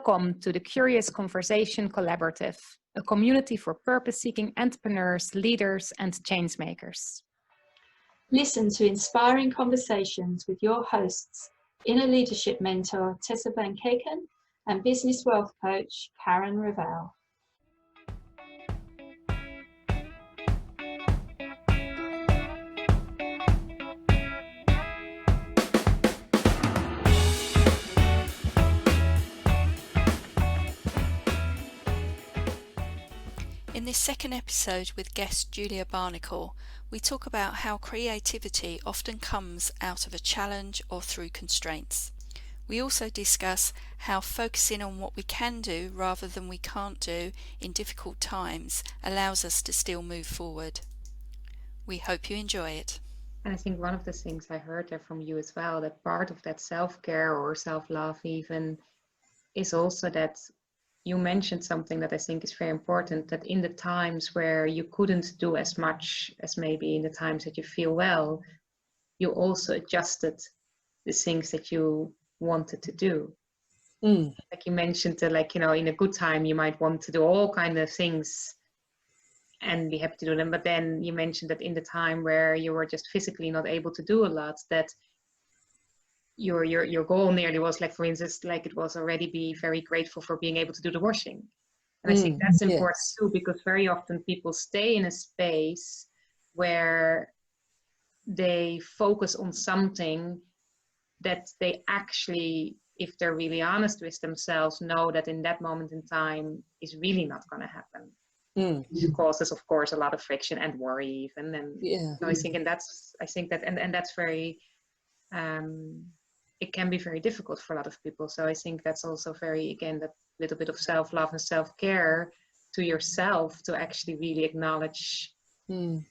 Welcome to the Curious Conversation Collaborative, a community for purpose-seeking entrepreneurs, leaders, and changemakers. Listen to inspiring conversations with your hosts, inner leadership mentor Tessa Van Keken and business wealth coach Karen Ravel. In this second episode with guest Julia Barnickle, we talk about how creativity often comes out of a challenge or through constraints. We also discuss how focusing on what we can do rather than we can't do in difficult times allows us to still move forward. We hope you enjoy it. And I think one of the things I heard there from you as well, that part of that self-care or self-love even is also that you mentioned something that I think is very important, that in the times where you couldn't do as much as maybe in the times that you feel well, you also adjusted the things that you wanted to do. Like you mentioned, in a good time, you might want to do all kind of things and be happy to do them. But then you mentioned that in the time where you were just physically not able to do a lot, that your goal nearly was, like, for instance, like it was already be very grateful for being able to do the washing. And I think that's important too, because very often people stay in a space where they focus on something that they actually, if they're really honest with themselves, know that in that moment in time is really not going to happen. It causes, of course, a lot of friction and worry even. And so I think that's very, it can be very difficult for a lot of people. So I think that's also very, again, that little bit of self-love and self-care to yourself to actually really acknowledge the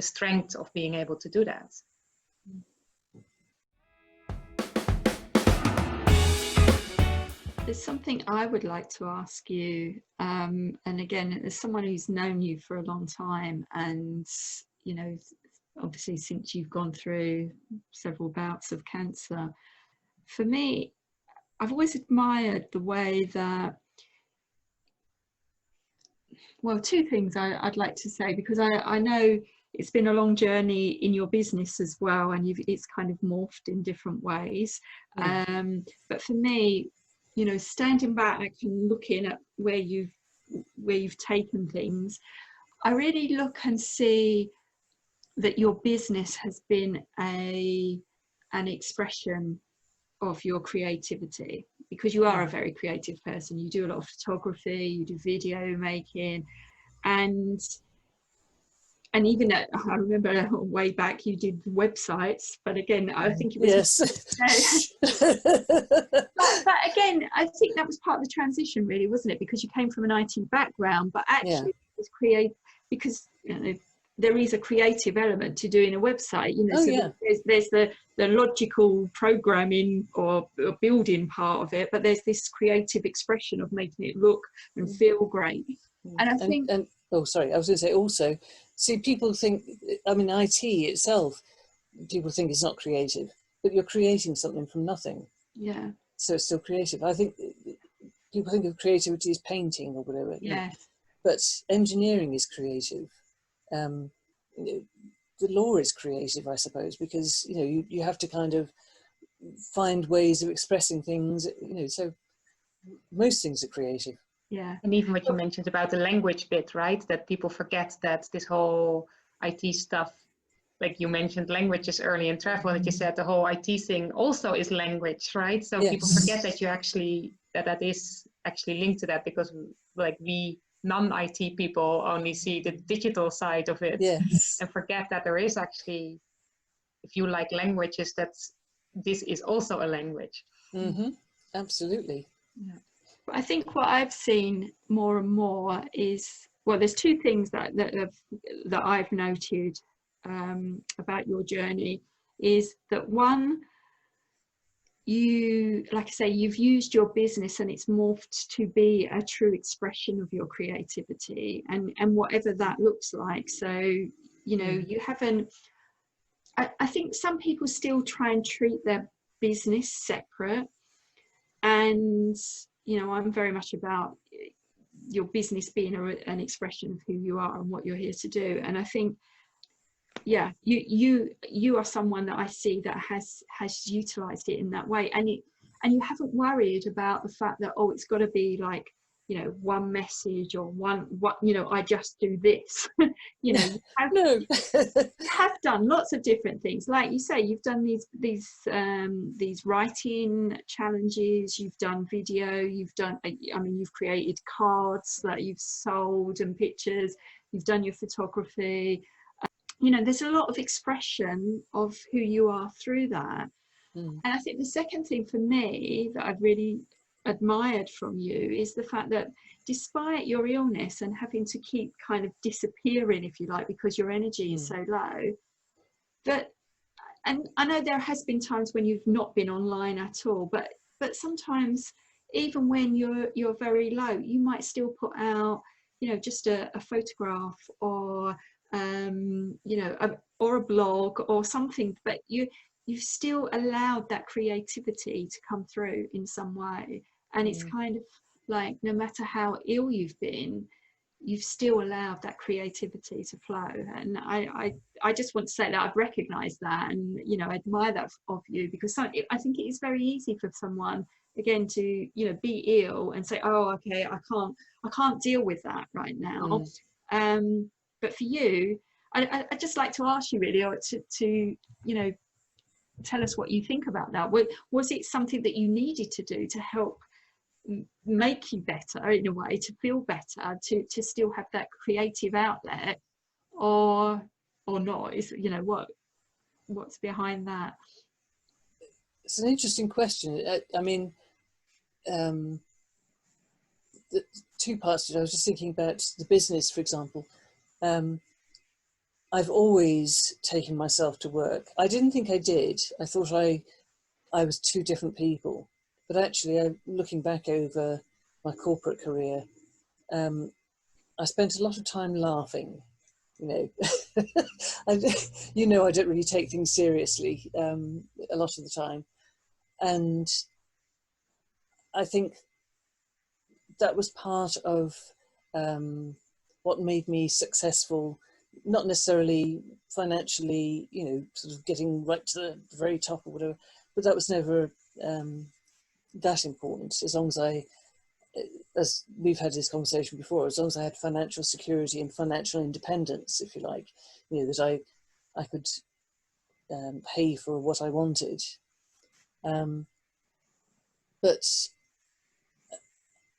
strength of being able to do that. There's something I would like to ask you, and again, as someone who's known you for a long time, and obviously since you've gone through several bouts of cancer, for me, I've always admired the way that, well, two things I'd like to say, because I know it's been a long journey in your business as well, and it's kind of morphed in different ways. But for me, standing back and looking at where you've taken things, I really look and see that your business has been an expression of your creativity, because you are a very creative person. You do a lot of photography, you do video making, and even I remember way back you did websites, but again, I think it was but again, I think that was part of the transition, really, wasn't it? Because you came from an IT background, but actually it was create, because there is a creative element to doing a website. There's the logical programming or building part of it, but there's this creative expression of making it look and feel great. And I think I was going to say also, see, people think, IT itself, people think it's not creative, but you're creating something from nothing. Yeah. So it's still creative. I think people think of creativity as painting or whatever. Yes. But engineering is creative. The law is creative, I suppose, because, you have to kind of find ways of expressing things, so most things are creative. Yeah. And even what you mentioned about the language bit, right? That people forget that this whole IT stuff, like you mentioned languages early in travel, that you said the whole IT thing also is language, right? So people forget that you actually, that is actually linked to that, because like we non-IT people only see the digital side of it and forget that there is actually, if you like languages, this is also a language. Absolutely. Yeah. I think what I've seen more and more is, well, there's two things that I've noted about your journey, is that one, you, like I say, you've used your business and it's morphed to be a true expression of your creativity, and whatever that looks like. So, you haven't, I think some people still try and treat their business separate. And you know, I'm very much about your business being an expression of who you are and what you're here to do. And I think, yeah, you are someone that I see that has utilized it in that way, and you haven't worried about the fact that, oh, it's got to be like, you know, one message or what, you know, I just do this. You know, you have, No. you have done lots of different things. Like you say, you've done these writing challenges, you've done video, you've done, I mean, you've created cards that you've sold and pictures, you've done your photography. You know, there's a lot of expression of who you are through that. And I think the second thing for me that I've really admired from you is the fact that despite your illness and having to keep kind of disappearing, if you like, because your energy is so low, that, and I know there has been times when you've not been online at all, but sometimes even when you're very low, you might still put out, you know, just a photograph or you know, or a blog or something, but you've still allowed that creativity to come through in some way. And it's kind of like, no matter how ill you've been, you've still allowed that creativity to flow. And I just want to say that I've recognized that, and, you know, I admire that of you, because I think it is very easy for someone, again, to, you know, be ill and say, oh, okay, I can't deal with that right now. But for you, I'd just like to ask you really, or to you know, tell us what you think about that. Was it something that you needed to do to help make you better, in a way, to feel better, to still have that creative outlet, or not? Is, you know, what's behind that? It's an interesting question. I mean, the two parts to it. I was just thinking about the business, for example. I've always taken myself to work. I didn't think I did. I thought I was two different people. But actually, looking back over my corporate career, I spent a lot of time laughing. You know, I don't really take things seriously a lot of the time. And I think that was part of what made me successful, not necessarily financially, you know, sort of getting right to the very top or whatever, but that was never that important. As long as we've had this conversation before, as long as I had financial security and financial independence, if you like, you know, that I could pay for what I wanted. But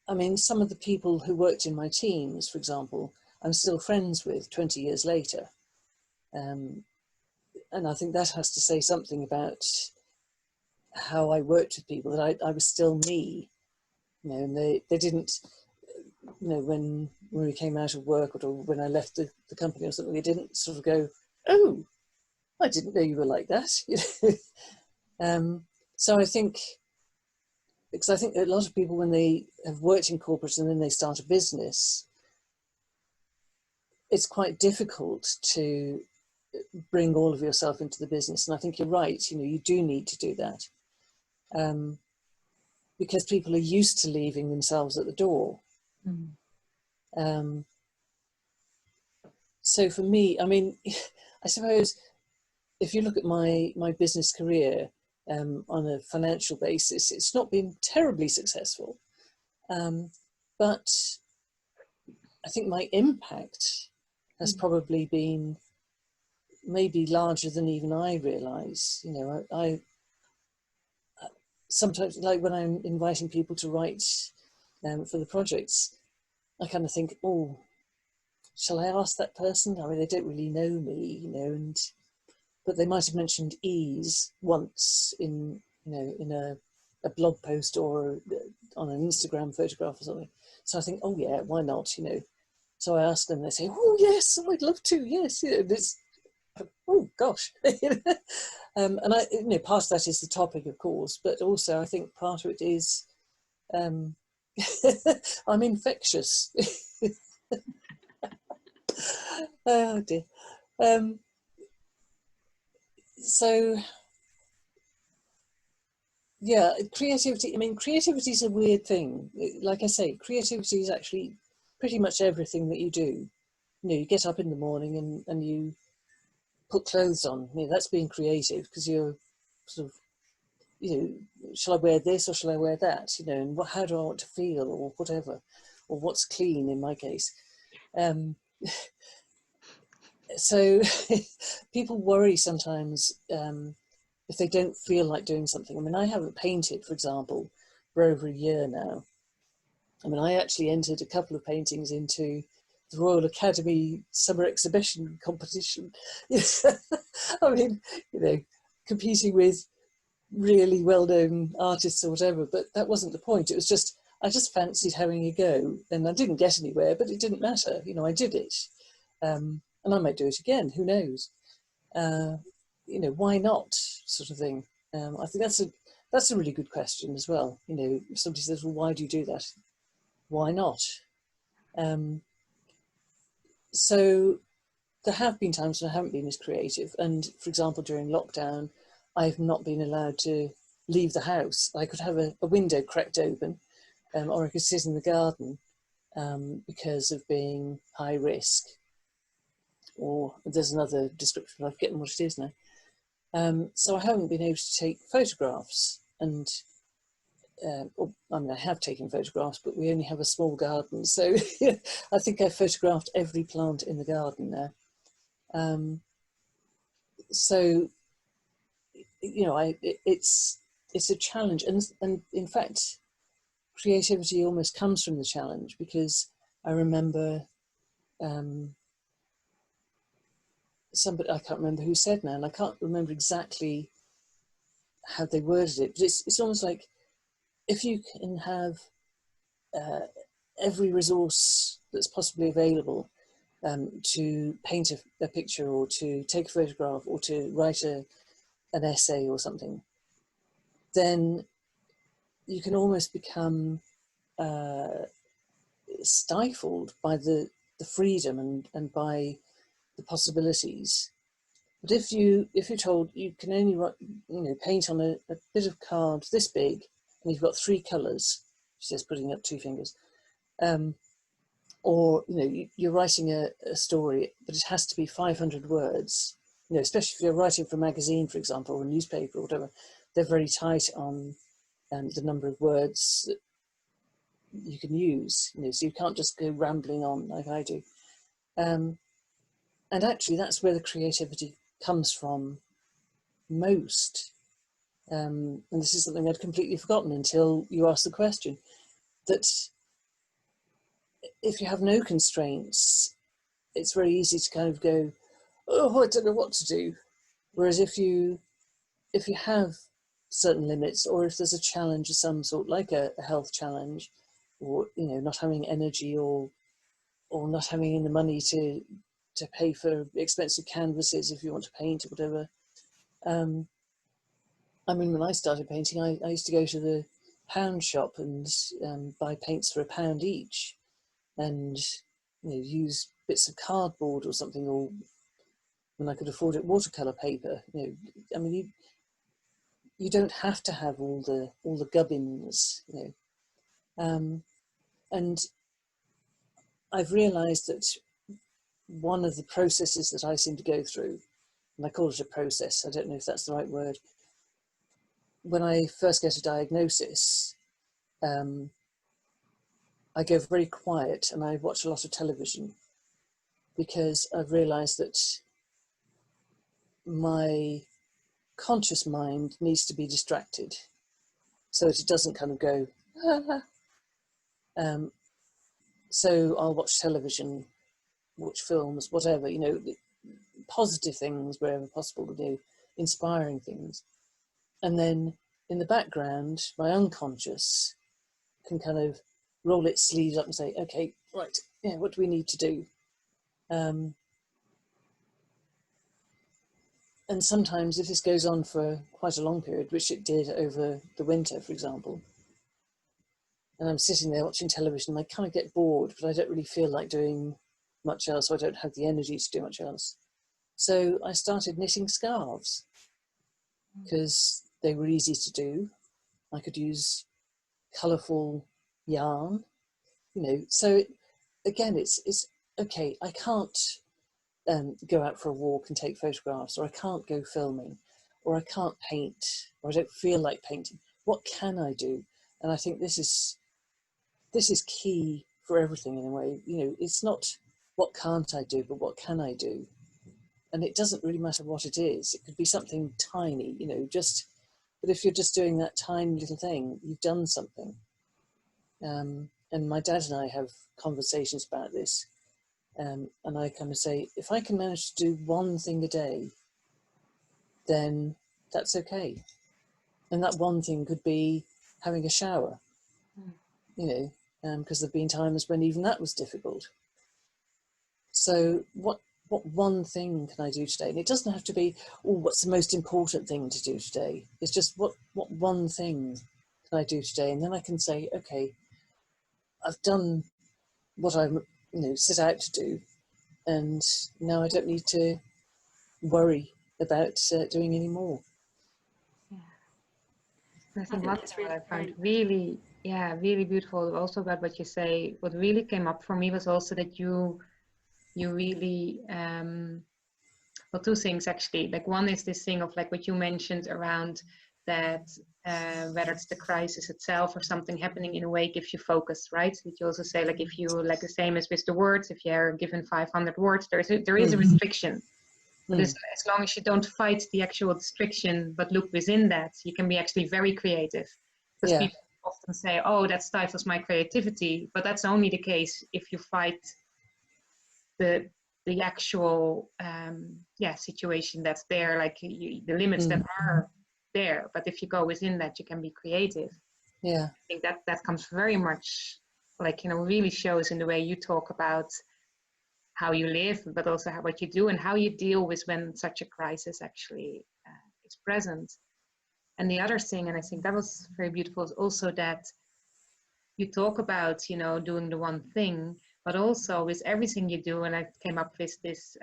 I mean, some of the people who worked in my teams, for example, I'm still friends with 20 years later. And I think that has to say something about how I worked with people, that I was still me, you know, and they didn't, you know, when we came out of work or when I left the company or something, they didn't sort of go, oh, I didn't know you were like that. You know? So I think, because I think a lot of people, when they have worked in corporate and then they start a business, it's quite difficult to bring all of yourself into the business. And I think you're right, you know, you do need to do that. Because people are used to leaving themselves at the door. So for me, I mean, I suppose if you look at my business career on a financial basis, it's not been terribly successful. But I think my impact has probably been maybe larger than even I realise. You know, I sometimes, like when I'm inviting people to write for the projects, I kind of think, oh, shall I ask that person? I mean, they don't really know me, you know, but they might have mentioned ease once in, you know, in a blog post or on an Instagram photograph or something. So I think, oh yeah, why not, you know? So I ask them, they say, oh yes, I'd love to, yes, you know, this, oh gosh. And I, you know, part of that is the topic, of course, but also I think part of it is I'm infectious. Oh dear. So Yeah, creativity, I mean, creativity is a weird thing. Like I say, creativity is actually pretty much everything that you do. You know, you get up in the morning and you put clothes on. You know, that's being creative, because you're sort of, you know, shall I wear this or shall I wear that? You know, and how do I want to feel, or whatever, or what's clean in my case. So people worry sometimes if they don't feel like doing something. I mean, I haven't painted, for example, for over a year now. I mean, I actually entered a couple of paintings into the Royal Academy summer exhibition competition. I mean, you know, competing with really well-known artists or whatever, but that wasn't the point. It was just, I just fancied having a go, and I didn't get anywhere, but it didn't matter. You know, I did it, and I might do it again. Who knows? You know, why not, sort of thing. I think that's a really good question as well. You know, if somebody says, well, why do you do that? Why not? So there have been times when I haven't been as creative, and for example, during lockdown, I've not been allowed to leave the house. I could have a window cracked open, or I could sit in the garden because of being high risk. Or there's another description, I've forgotten what it is now. So I haven't been able to take photographs, and I mean, I have taken photographs, but we only have a small garden, so I think I've photographed every plant in the garden now. So, you know, it's a challenge, and in fact, creativity almost comes from the challenge, because I remember somebody, I can't remember who said now, and I can't remember exactly how they worded it, but it's almost like, if you can have every resource that's possibly available to paint a picture, or to take a photograph, or to write an essay or something, then you can almost become stifled by the freedom and by the possibilities. But if you're told you can only write, you know, paint on a bit of card this big, and you've got 3 colours, she's just putting up 2 fingers, or you know, you're writing a story, but it has to be 500 words. You know, especially if you're writing for a magazine, for example, or a newspaper or whatever, they're very tight on the number of words that you can use. You know, so you can't just go rambling on like I do. And actually, that's where the creativity comes from most. And this is something I'd completely forgotten until you asked the question, that if you have no constraints, it's very easy to kind of go, oh, I don't know what to do. Whereas if you have certain limits, or if there's a challenge of some sort, like a health challenge, or you know, not having energy, or not having the money to pay for expensive canvases if you want to paint or whatever. I mean, when I started painting, I used to go to the pound shop and buy paints for £1 each, and you know, use bits of cardboard or something, or when I could afford it, watercolor paper. You know, I mean, you don't have to have all the gubbins, you know. And I've realised that one of the processes that I seem to go through, and I call it a process, I don't know if that's the right word, when I first get a diagnosis, I go very quiet and I watch a lot of television, because I've realised that my conscious mind needs to be distracted so that it doesn't kind of go, ah. So I'll watch television, watch films, whatever, you know, positive things wherever possible, you know, inspiring things. And then in the background, my unconscious can kind of roll its sleeves up and say, okay, right, yeah, what do we need to do? And sometimes if this goes on for quite a long period, which it did over the winter, for example, and I'm sitting there watching television, I kind of get bored, but I don't really feel like doing much else, or I don't have the energy to do much else. So I started knitting scarves, because they were easy to do. I could use colourful yarn, you know. So again, it's okay. I can't go out for a walk and take photographs, or I can't go filming, or I can't paint, or I don't feel like painting. What can I do? And I think this is key for everything in a way. You know, it's not what can't I do, but what can I do? And it doesn't really matter what it is. It could be something tiny, you know, but if you're just doing that tiny little thing, you've done something. And my dad and I have conversations about this. And I kind of say, if I can manage to do one thing a day, then that's okay. And that one thing could be having a shower, you know, because there've been times when even that was difficult. So what one thing can I do today? And it doesn't have to be, oh, what's the most important thing to do today? It's just what one thing can I do today? And then I can say, okay, I've done what I, you know, set out to do, and now I don't need to worry about doing any more. Yeah. And I think think one that's thing that I found great. really, really beautiful also about what you say, what really came up for me was also that you really, well, two things actually. Like one is this thing of like what you mentioned around that whether it's the crisis itself or something happening in a way gives you focus, right? That you also say like if you, like the same as with the words, if you're given 500 words, there is a restriction. But as long as you don't fight the actual restriction, but look within that, you can be actually very creative. Because people often say, oh, that stifles my creativity. But that's only the case if you fight the actual situation that's there, like the limits that are there. But if you go within that, you can be creative. Yeah. I think that comes very much, like, you know, really shows in the way you talk about how you live, but also what you do and how you deal with when such a crisis actually is present. And the other thing, and I think that was very beautiful, is also that you talk about, you know, doing the one thing, but also with everything you do, and I came up with this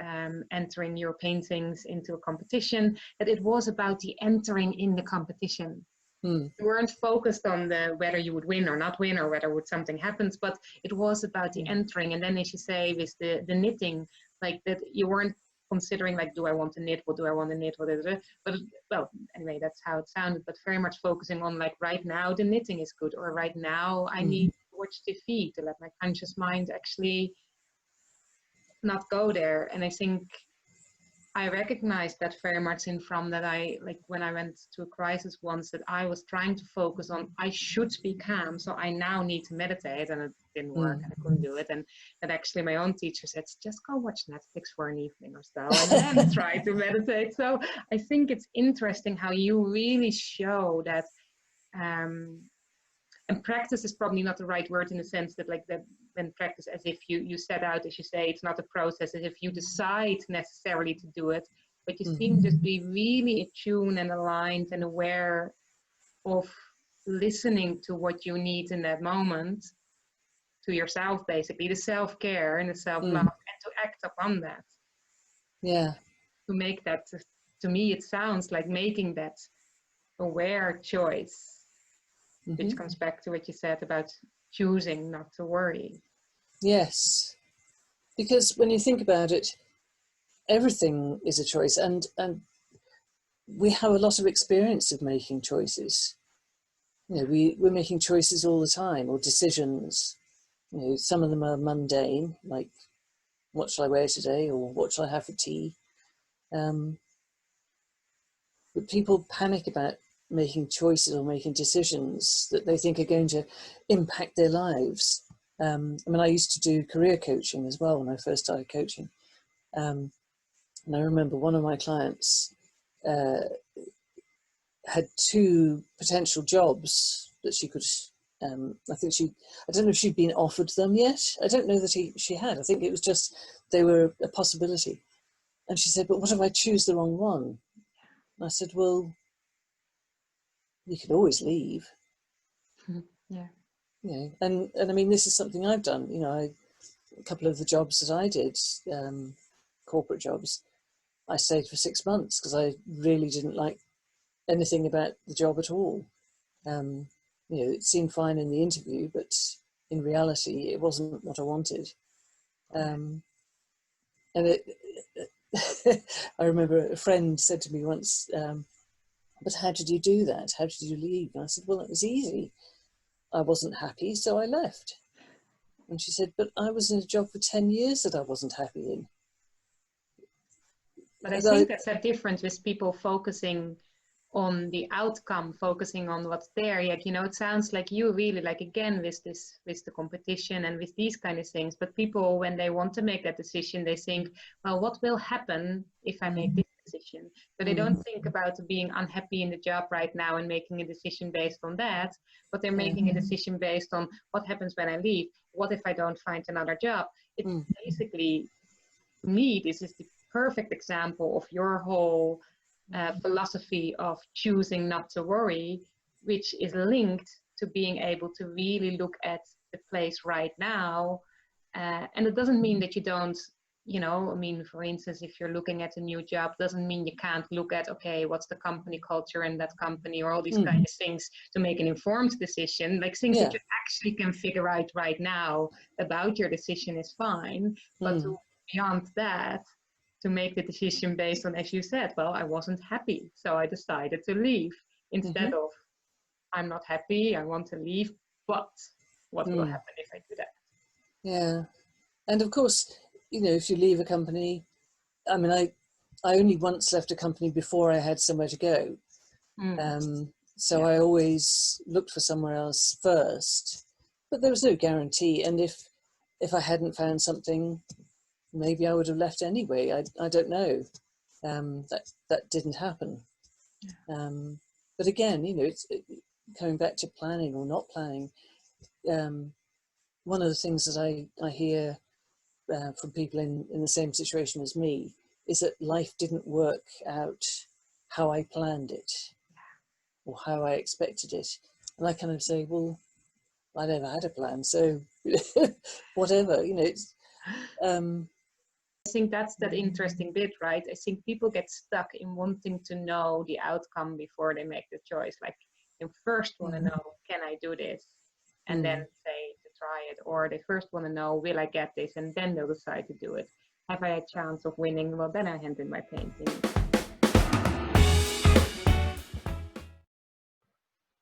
entering your paintings into a competition, that it was about the entering in the competition. You weren't focused on whether you would win or not win, or whether something happens, but it was about the entering. And then, as you say, with the knitting, like that, you weren't considering like, do I want to knit? What do I want to knit? What is it? But well, anyway, that's how it sounded. But very much focusing on like, right now the knitting is good, or right now I need to watch TV to let my conscious mind actually not go there. And I think I recognized that very much from that I, like when I went to a crisis once, that I was trying to focus on, I should be calm, so I now need to meditate, and it didn't work and I couldn't do it. And actually my own teacher said, just go watch Netflix for an evening or so and then try to meditate. So I think it's interesting how you really show that, and practice is probably not the right word in the sense that, like, that when practice, as if you set out, as you say, it's not a process, as if you decide necessarily to do it, but you seem to be really attuned and aligned and aware of listening to what you need in that moment, to yourself, basically, the self-care and the self-love, and to act upon that. Yeah. To make that, to me, it sounds like making that aware choice, which comes back to what you said about choosing not to worry. Yes, because when you think about it, everything is a choice, and we have a lot of experience of making choices. You know, we're making choices all the time, or decisions. You know, some of them are mundane, like what shall I wear today, or what shall I have for tea. But people panic about making choices or making decisions that they think are going to impact their lives. I mean, I used to do career coaching as well when I first started coaching. And I remember one of my clients had two potential jobs that she could, I don't know if she'd been offered them yet. I don't know that she had. I think it was just, they were a possibility. And she said, but what if I choose the wrong one? And I said, well, you could always leave. Yeah. You know, and I mean, this is something I've done. You know, a couple of the jobs that I did, corporate jobs, I stayed for 6 months because I really didn't like anything about the job at all. It seemed fine in the interview, but in reality, it wasn't what I wanted. And I remember a friend said to me once, but how did you do that? How did you leave? And I said, well, it was easy. I wasn't happy, so I left. And she said, but I was in a job for 10 years that I wasn't happy in. But I think that's a difference with people focusing on the outcome, focusing on what's there. Yet, it sounds like you really again with the competition and with these kind of things. But people, when they want to make that decision, they think, well, what will happen if I make this decision? So they don't think about being unhappy in the job right now and making a decision based on that, but they're making a decision based on what happens when I leave. What if I don't find another job? It's basically, to me, this is the perfect example of your whole philosophy of choosing not to worry, which is linked to being able to really look at the place right now. And it doesn't mean that you don't, for instance, if you're looking at a new job, doesn't mean you can't look at, okay, what's the company culture in that company, or all these kind of things to make an informed decision. Things that you actually can figure out right now about your decision is fine. But beyond that, to make the decision based on, as you said, well, I wasn't happy, so I decided to leave, instead of, I'm not happy, I want to leave, but what will happen if I do that? Yeah. And of course, if you leave a company, I mean, I only once left a company before I had somewhere to go. So I always looked for somewhere else first, but there was no guarantee. And if I hadn't found something, maybe I would have left anyway. I don't know. That didn't happen. But again, it's coming back to planning or not planning. One of the things that I hear from people in the same situation as me is that life didn't work out how I planned it or how I expected it. And I kind of say, well, I never had a plan, so whatever, it's... I think that's that interesting bit, right? I think people get stuck in wanting to know the outcome before they make the choice. They first want to know, can I do this? And then say to try it. Or they first want to know, will I get this? And then they'll decide to do it. Have I a chance of winning? Well, then I hand in my painting.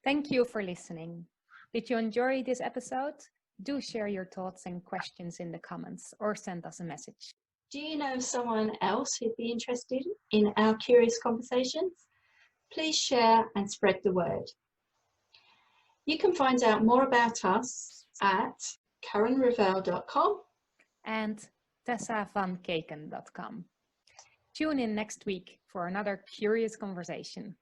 Thank you for listening. Did you enjoy this episode? Do share your thoughts and questions in the comments or send us a message. Do you know someone else who'd be interested in our curious conversations? Please share and spread the word. You can find out more about us at karenravel.com and tessavankaken.com. Tune in next week for another curious conversation.